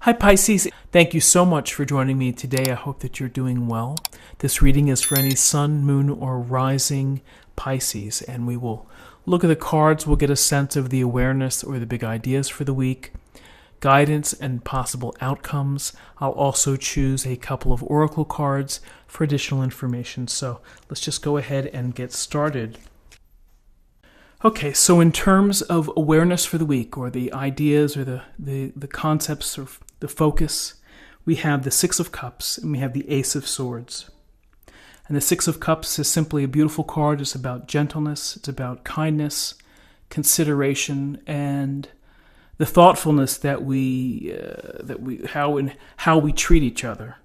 Hi Pisces, thank you so much for joining me today. I hope that you're doing well. This reading is for any sun, moon, or rising Pisces, and we will look at the cards. We'll get a sense of the awareness or the big ideas for the week, guidance and possible outcomes. I'll also choose a couple of oracle cards for additional information. So let's just go ahead and get started. Okay, so in terms of awareness for the week, or the ideas, or the concepts, or the focus, we have the Six of Cups and we have the Ace of Swords. And the Six of Cups is simply a beautiful card. It's about gentleness, it's about kindness, consideration, and the thoughtfulness that how we treat each other.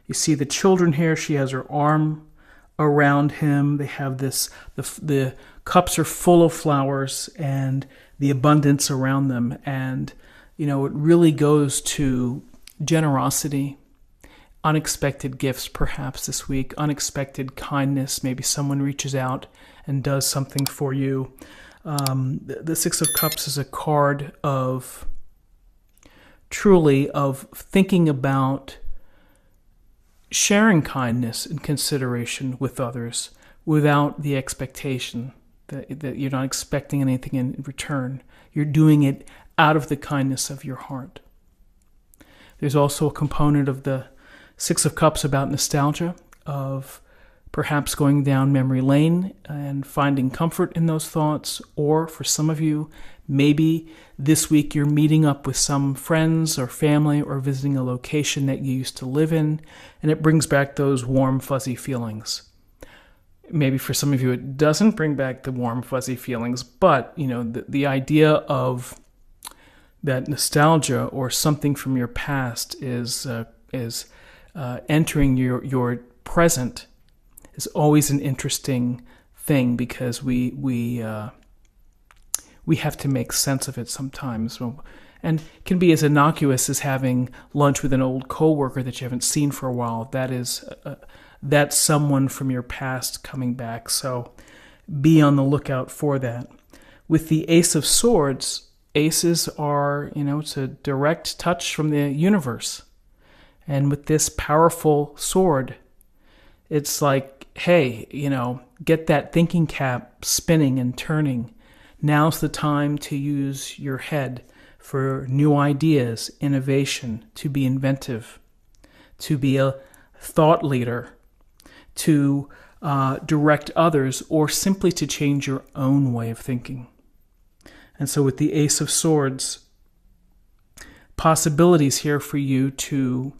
You see the children here. She has her arm around him. They have this, the cups are full of flowers and the abundance around them. And, you know, it really goes to generosity, unexpected gifts perhaps this week, unexpected kindness. Maybe someone reaches out and does something for you. The Six of Cups is a card of truly of thinking about sharing kindness and consideration with others without the expectation that you're not expecting anything in return. You're doing it out of the kindness of your heart. There's also a component of the Six of Cups about nostalgia, of perhaps going down memory lane and finding comfort in those thoughts. Or for some of you, maybe this week you're meeting up with some friends or family or visiting a location that you used to live in, and it brings back those warm, fuzzy feelings. Maybe for some of you it doesn't bring back the warm, fuzzy feelings, but you know the idea of that nostalgia or something from your past is entering your present is always an interesting thing, because we have to make sense of it sometimes. And it can be as innocuous as having lunch with an old coworker that you haven't seen for a while. That's someone from your past coming back. So be on the lookout for that. With the Ace of Swords, aces are, it's a direct touch from the universe. And with this powerful sword, it's like, hey, get that thinking cap spinning and turning. Now's the time to use your head for new ideas, innovation, to be inventive, to be a thought leader, to direct others, or simply to change your own way of thinking. And so with the Ace of Swords, possibilities here for you to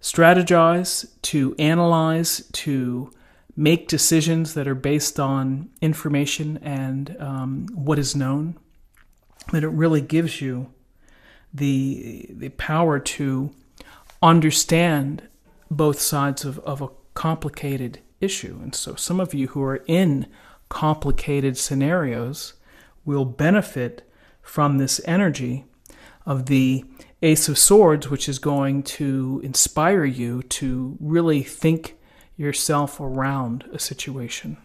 strategize, to analyze, to make decisions that are based on information and what is known. That it really gives you the power to understand both sides of a complicated issue. And so some of you who are in complicated scenarios will benefit from this energy of the Ace of Swords, which is going to inspire you to really think yourself around a situation.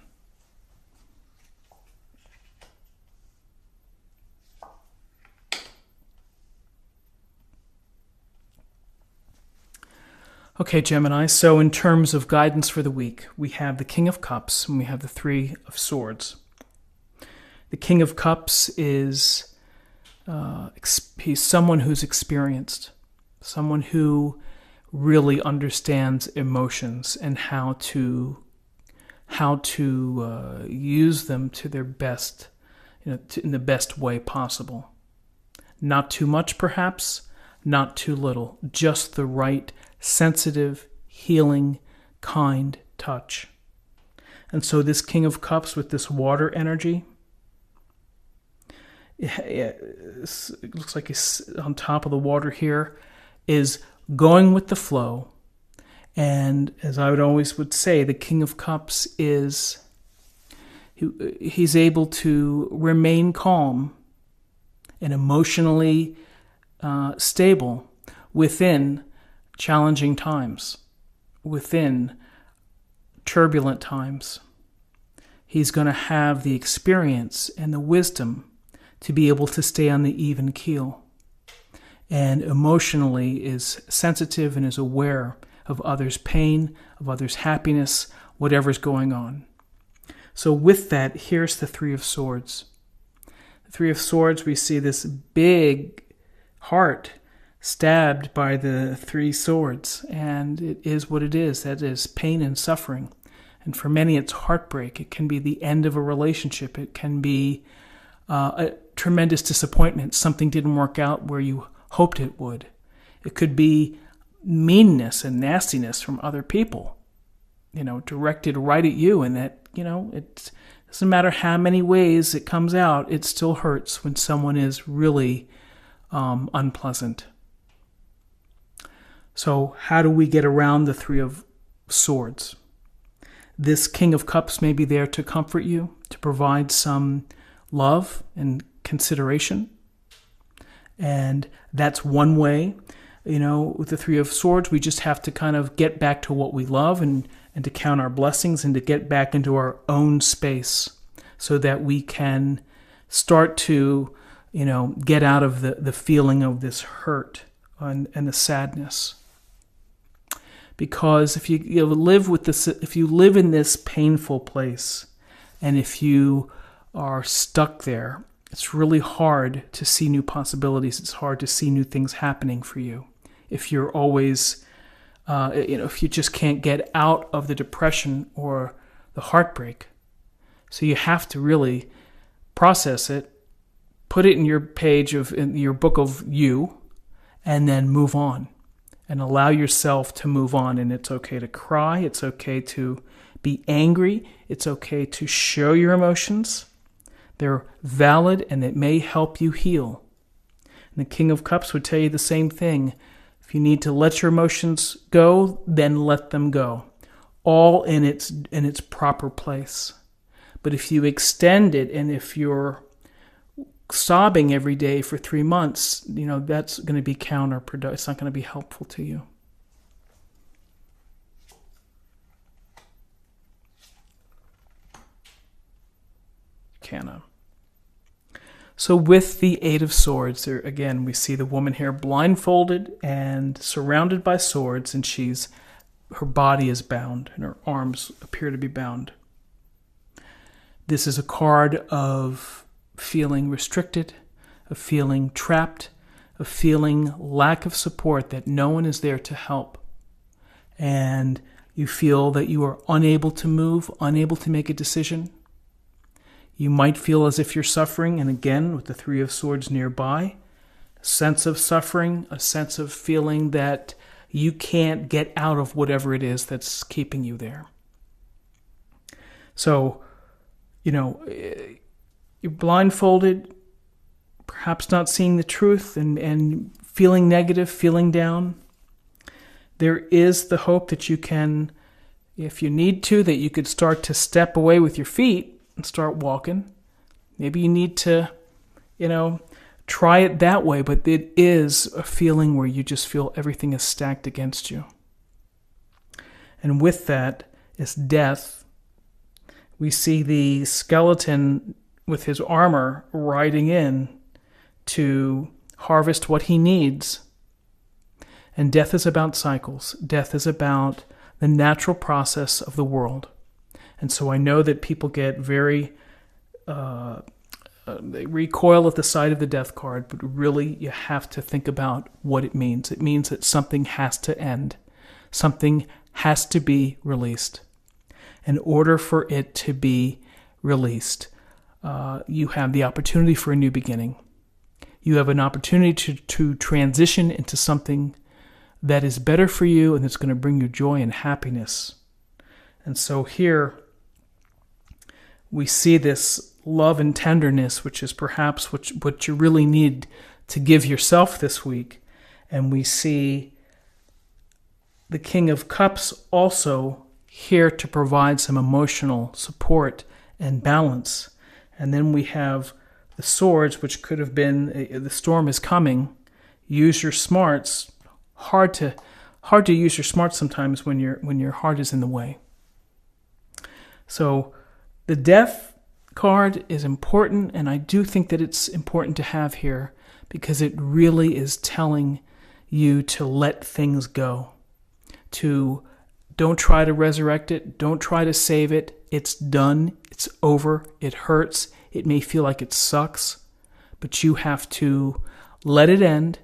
Okay, Gemini, so in terms of guidance for the week, we have the King of Cups and we have the Three of Swords. The King of Cups is he's someone who's experienced, someone who really understands emotions and how to use them to their best, in the best way possible. Not too much, perhaps, not too little, just the right, sensitive, healing, kind touch. And so this King of Cups with this water energy, it looks like he's on top of the water here, is going with the flow. And as I would say, the King of Cups is, he's able to remain calm and emotionally stable within challenging times, within turbulent times. He's going to have the experience and the wisdom to be able to stay on the even keel. and emotionally is sensitive and is aware of others' pain, of others' happiness, whatever's going on. So with that, here's the Three of Swords. The Three of Swords, we see this big heart stabbed by the three swords, and it is what it is. That is pain and suffering. And for many, it's heartbreak. It can be the end of a relationship. It can be a tremendous disappointment. Something didn't work out where you hoped it would. It could be meanness and nastiness from other people, directed right at you, and that, it doesn't matter how many ways it comes out, it still hurts when someone is really unpleasant. So how do we get around the Three of Swords? This King of Cups may be there to comfort you, to provide some love and consideration. And that's one way. With the Three of Swords, we just have to kind of get back to what we love and to count our blessings and to get back into our own space so that we can start to, get out of the feeling of this hurt and the sadness. Because if you live with this, if you live in this painful place, and if you are stuck there, it's really hard to see new possibilities. It's hard to see new things happening for you. If you're always, if you just can't get out of the depression or the heartbreak. So you have to really process it, put it in your in your book of you, and then move on. And allow yourself to move on. And it's okay to cry. It's okay to be angry. It's okay to show your emotions. They're valid and it may help you heal. And the King of Cups would tell you the same thing. If you need to let your emotions go, then let them go. All in its proper place. But if you extend it, and if you're sobbing every day for 3 months, that's going to be counterproductive. It's not going to be helpful to you. Canna. So with the Eight of Swords, there again we see the woman here blindfolded and surrounded by swords, and her body is bound and her arms appear to be bound. This is a card of feeling restricted, of feeling trapped, of feeling lack of support, that no one is there to help. And you feel that you are unable to move, unable to make a decision. You might feel as if you're suffering, and again, with the Three of Swords nearby, a sense of suffering, a sense of feeling that you can't get out of whatever it is that's keeping you there. So, you're blindfolded, perhaps not seeing the truth and feeling negative, feeling down. There is the hope that you can, if you need to, that you could start to step away with your feet and start walking. Maybe you need to, try it that way, but it is a feeling where you just feel everything is stacked against you. And with that is death. We see the skeleton with his armor riding in to harvest what he needs. And death is about cycles. Death is about the natural process of the world. And so I know that people get very, they recoil at the sight of the death card, but really you have to think about what it means. It means that something has to end. Something has to be released. In order for it to be released, you have the opportunity for a new beginning. You have an opportunity to transition into something that is better for you and that's going to bring you joy and happiness. And so here we see this love and tenderness, which is perhaps what you really need to give yourself this week. And we see the King of Cups also here to provide some emotional support and balance. And then we have the swords, which could have been the storm is coming. Use your smarts. Hard to use your smarts sometimes when your heart is in the way. So the death card is important, and I do think that it's important to have here because it really is telling you to let things go. Don't try to resurrect it. Don't try to save it. It's done. It's over. It hurts. It may feel like it sucks, but you have to let it end.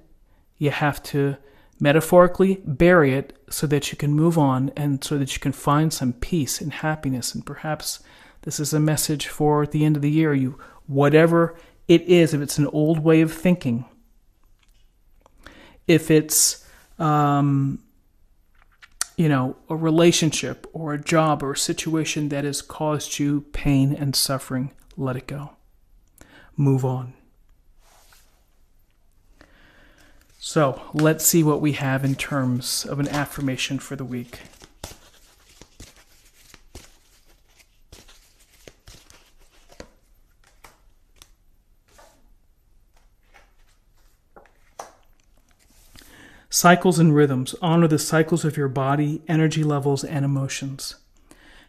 You have to metaphorically bury it so that you can move on and so that you can find some peace and happiness. And perhaps this is a message for the end of the year. Whatever it is, if it's an old way of thinking, if it's a relationship or a job or a situation that has caused you pain and suffering, let it go. Move on. So let's see what we have in terms of an affirmation for the week. Cycles and rhythms. Honor the cycles of your body, energy levels, and emotions.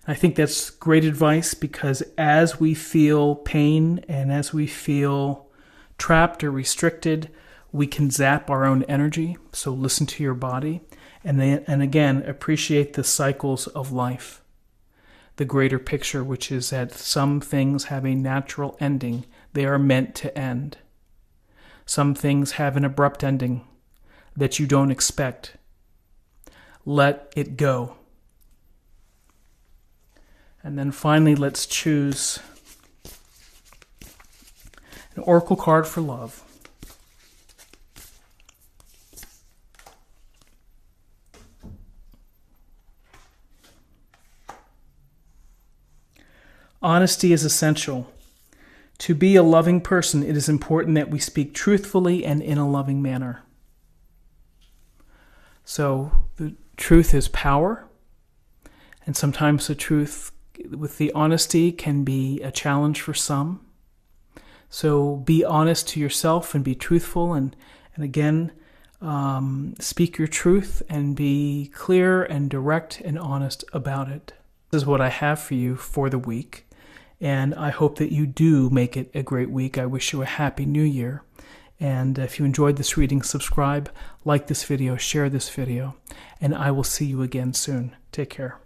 I think that's great advice, because as we feel pain and as we feel trapped or restricted, we can zap our own energy. So listen to your body. And again, appreciate the cycles of life. The greater picture, which is that some things have a natural ending. They are meant to end. Some things have an abrupt ending that you don't expect. Let it go. And then finally, let's choose an oracle card for love. Honesty is essential. To be a loving person, it is important that we speak truthfully and in a loving manner. So the truth is power, and sometimes the truth with the honesty can be a challenge for some. So be honest to yourself and be truthful, and again, speak your truth and be clear and direct and honest about it. This is what I have for you for the week, and I hope that you do make it a great week. I wish you a happy new year. And if you enjoyed this reading, subscribe, like this video, share this video, and I will see you again soon. Take care.